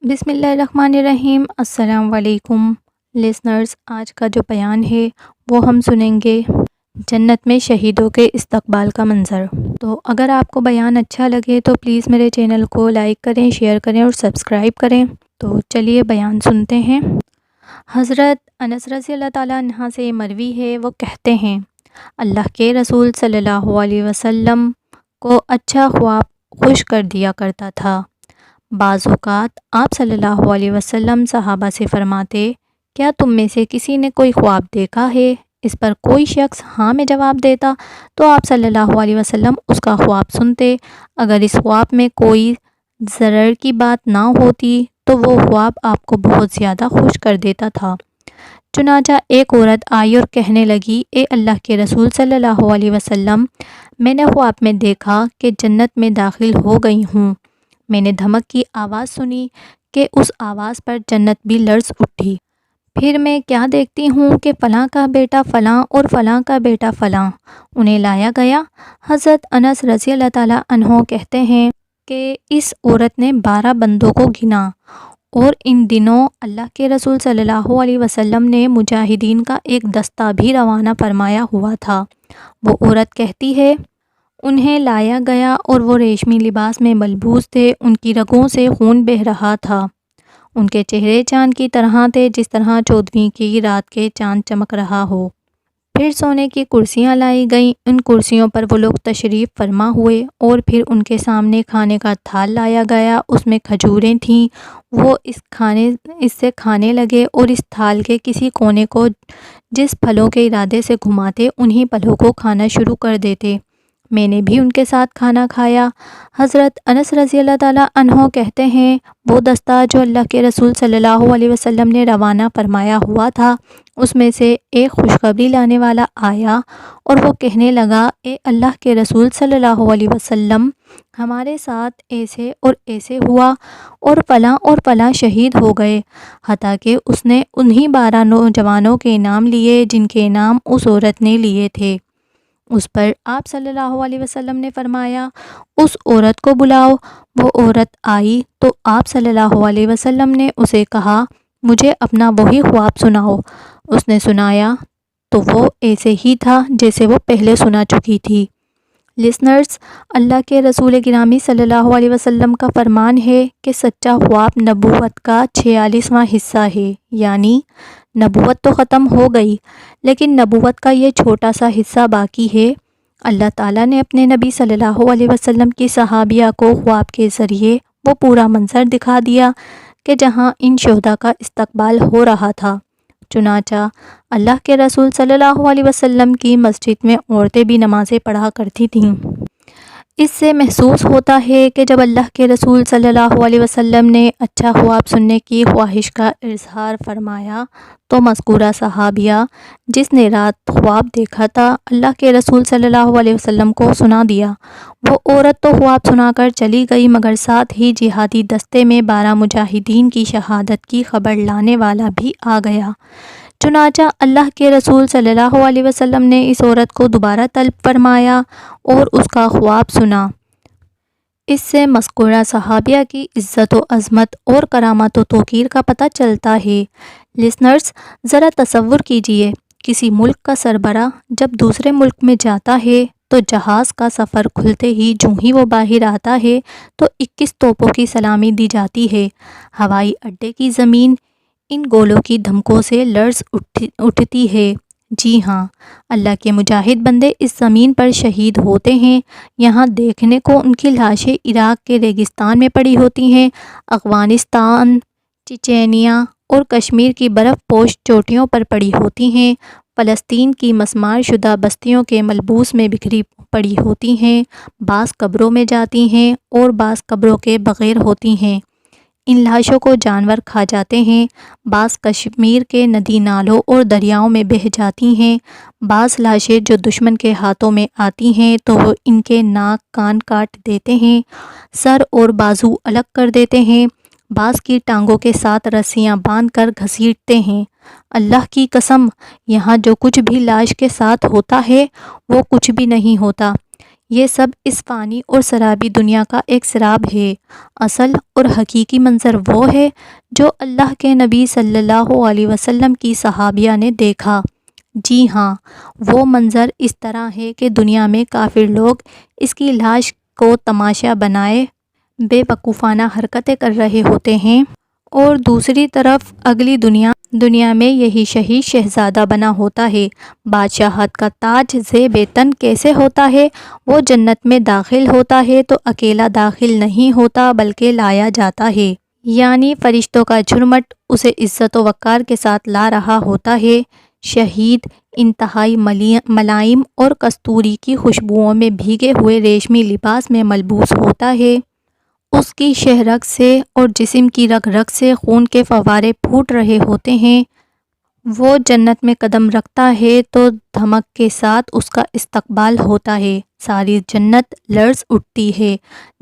بسم اللہ الرحمن الرحیم۔ السلام علیکم لسنرز، آج کا جو بیان ہے وہ ہم سنیں گے جنت میں شہیدوں کے استقبال کا منظر۔ تو اگر آپ کو بیان اچھا لگے تو پلیز میرے چینل کو لائک کریں، شیئر کریں اور سبسکرائب کریں۔ تو چلیے بیان سنتے ہیں۔ حضرت انس رضی اللہ تعالیٰ عنہ سے مروی ہے، وہ کہتے ہیں اللہ کے رسول صلی اللہ علیہ وسلم کو اچھا خواب خوش کر دیا کرتا تھا۔ بعض اوقات آپ صلی اللہ علیہ وسلم صحابہ سے فرماتے، کیا تم میں سے کسی نے کوئی خواب دیکھا ہے؟ اس پر کوئی شخص ہاں میں جواب دیتا تو آپ صلی اللہ علیہ وسلم اس کا خواب سنتے۔ اگر اس خواب میں کوئی ضرر کی بات نہ ہوتی تو وہ خواب آپ کو بہت زیادہ خوش کر دیتا تھا۔ چنانچہ ایک عورت آئی اور کہنے لگی، اے اللہ کے رسول صلی اللہ علیہ وسلم، میں نے خواب میں دیکھا کہ جنت میں داخل ہو گئی ہوں۔ میں نے دھمک کی آواز سنی کہ اس آواز پر جنت بھی لرز اٹھی۔ پھر میں کیا دیکھتی ہوں کہ فلاں کا بیٹا فلاں اور فلاں کا بیٹا فلاں انہیں لایا گیا۔ حضرت انس رضی اللہ تعالیٰ عنہ کہتے ہیں کہ اس عورت نے 12 بندوں کو گنا، اور ان دنوں اللہ کے رسول صلی اللہ علیہ وسلم نے مجاہدین کا ایک دستہ بھی روانہ فرمایا ہوا تھا۔ وہ عورت کہتی ہے، انہیں لایا گیا اور وہ ریشمی لباس میں ملبوس تھے، ان کی رگوں سے خون بہہ رہا تھا، ان کے چہرے چاند کی طرح تھے جس طرح 14ویں کی رات کے چاند چمک رہا ہو۔ پھر سونے کی کرسیاں لائی گئیں، ان کرسیوں پر وہ لوگ تشریف فرما ہوئے، اور پھر ان کے سامنے کھانے کا تھال لایا گیا، اس میں کھجوریں تھیں۔ وہ اس سے کھانے لگے اور اس تھال کے کسی کونے کو جس پھلوں کے ارادے سے گھماتے انہی پھلوں کو کھانا شروع کر دیتے۔ میں نے بھی ان کے ساتھ کھانا کھایا۔ حضرت انس رضی اللہ تعالیٰ عنہ کہتے ہیں، وہ دستہ جو اللہ کے رسول صلی اللہ علیہ وسلم نے روانہ فرمایا ہوا تھا، اس میں سے ایک خوشخبری لانے والا آیا اور وہ کہنے لگا، اے اللہ کے رسول صلی اللہ علیہ وسلم، ہمارے ساتھ ایسے اور ایسے ہوا اور فلاں شہید ہو گئے، حتیٰ کہ اس نے انہی 12 نوجوانوں کے نام لیے جن کے نام اس عورت نے لیے تھے۔ اس پر آپ صلی اللہ علیہ وسلم نے فرمایا، اس عورت کو بلاؤ۔ وہ عورت آئی تو آپ صلی اللہ علیہ وسلم نے اسے کہا، مجھے اپنا وہی خواب سناؤ۔ اس نے سنایا تو وہ ایسے ہی تھا جیسے وہ پہلے سنا چکی تھی۔ لسنرز، اللہ کے رسول گرامی صلی اللہ علیہ وسلم کا فرمان ہے کہ سچا خواب نبوت کا 46واں حصہ ہے، یعنی نبوت تو ختم ہو گئی لیکن نبوت کا یہ چھوٹا سا حصہ باقی ہے۔ اللہ تعالیٰ نے اپنے نبی صلی اللہ علیہ وسلم کی صحابیہ کو خواب کے ذریعے وہ پورا منظر دکھا دیا کہ جہاں ان شہداء کا استقبال ہو رہا تھا۔ چنانچہ اللہ کے رسول صلی اللہ علیہ وسلم کی مسجد میں عورتیں بھی نمازیں پڑھا کرتی تھیں۔ اس سے محسوس ہوتا ہے کہ جب اللہ کے رسول صلی اللہ علیہ وسلم نے اچھا خواب سننے کی خواہش کا اظہار فرمایا تو مذکورہ صحابیہ جس نے رات خواب دیکھا تھا، اللہ کے رسول صلی اللہ علیہ وسلم کو سنا دیا۔ وہ عورت تو خواب سنا کر چلی گئی مگر ساتھ ہی جہادی دستے میں 12 مجاہدین کی شہادت کی خبر لانے والا بھی آ گیا۔ چنانچہ اللہ کے رسول صلی اللہ علیہ وسلم نے اس عورت کو دوبارہ طلب فرمایا اور اس کا خواب سنا۔ اس سے مذکورہ صحابیہ کی عزت و عظمت اور کرامت و توقیر کا پتہ چلتا ہے۔ لسنرز، ذرا تصور کیجئے، کسی ملک کا سربراہ جب دوسرے ملک میں جاتا ہے تو جہاز کا سفر کھلتے ہی جو ہی وہ باہر آتا ہے تو 21 توپوں کی سلامی دی جاتی ہے۔ ہوائی اڈے کی زمین ان گولوں کی دھمکوں سے لرز اٹھتی ہے۔ جی ہاں، اللہ کے مجاہد بندے اس زمین پر شہید ہوتے ہیں۔ یہاں دیکھنے کو ان کی لاشیں عراق کے ریگستان میں پڑی ہوتی ہیں، افغانستان، چچینیا اور کشمیر کی برف پوش چوٹیوں پر پڑی ہوتی ہیں، فلسطین کی مسمار شدہ بستیوں کے ملبوس میں بکھری پڑی ہوتی ہیں، بعض قبروں میں جاتی ہیں اور بعض قبروں کے بغیر ہوتی ہیں۔ ان لاشوں کو جانور کھا جاتے ہیں، بعض کشمیر کے ندی نالوں اور دریاؤں میں بہہ جاتی ہیں، بعض لاشیں جو دشمن کے ہاتھوں میں آتی ہیں تو وہ ان کے ناک کان کاٹ دیتے ہیں، سر اور بازو الگ کر دیتے ہیں، بعض کی ٹانگوں کے ساتھ رسیاں باندھ کر گھسیٹتے ہیں۔ اللہ کی قسم، یہاں جو کچھ بھی لاش کے ساتھ ہوتا ہے وہ کچھ بھی نہیں ہوتا۔ یہ سب اس فانی اور سرابی دنیا کا ایک سراب ہے۔ اصل اور حقیقی منظر وہ ہے جو اللہ کے نبی صلی اللہ علیہ وسلم کی صحابیہ نے دیکھا۔ جی ہاں، وہ منظر اس طرح ہے کہ دنیا میں کافر لوگ اس کی لاش کو تماشا بنائے بے وقوفانہ حرکتیں کر رہے ہوتے ہیں، اور دوسری طرف اگلی دنیا میں یہی شہید شہزادہ بنا ہوتا ہے۔ بادشاہت کا تاج زیب تن کیسے ہوتا ہے؟ وہ جنت میں داخل ہوتا ہے تو اکیلا داخل نہیں ہوتا بلکہ لایا جاتا ہے، یعنی فرشتوں کا جھرمٹ اسے عزت و وقار کے ساتھ لا رہا ہوتا ہے۔ شہید انتہائی ملائم اور کستوری کی خوشبوؤں میں بھیگے ہوئے ریشمی لباس میں ملبوس ہوتا ہے۔ اس کی شہرگ سے اور جسم کی رگ رگ سے خون کے فوارے پھوٹ رہے ہوتے ہیں۔ وہ جنت میں قدم رکھتا ہے تو دھمک کے ساتھ اس کا استقبال ہوتا ہے، ساری جنت لرز اٹھتی ہے۔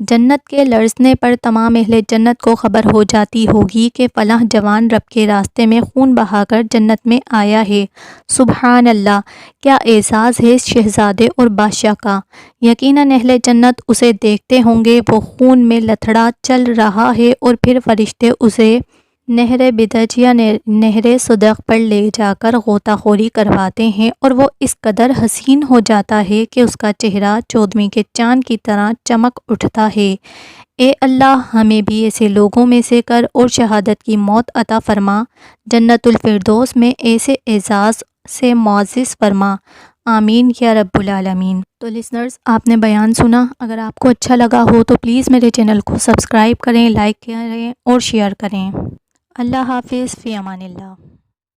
جنت کے لرزنے پر تمام اہل جنت کو خبر ہو جاتی ہوگی کہ فلاں جوان رب کے راستے میں خون بہا کر جنت میں آیا ہے۔ سبحان اللہ، کیا اعزاز ہے شہزادے اور بادشاہ کا! یقیناً اہل جنت اسے دیکھتے ہوں گے، وہ خون میں لتھڑا چل رہا ہے، اور پھر فرشتے اسے نہر بدج یا نہر صدق پر لے جا کر غوطہ خوری کرواتے ہیں، اور وہ اس قدر حسین ہو جاتا ہے کہ اس کا چہرہ 14ویں کے چاند کی طرح چمک اٹھتا ہے۔ اے اللہ، ہمیں بھی ایسے لوگوں میں سے کر اور شہادت کی موت عطا فرما، جنت الفردوس میں ایسے اعزاز سے معزز فرما، آمین یا رب العالمین۔ تو لسنرز، آپ نے بیان سنا۔ اگر آپ کو اچھا لگا ہو تو پلیز میرے چینل کو سبسکرائب کریں، لائک کریں اور شیئر کریں۔ اللہ حافظ، فی امان اللہ۔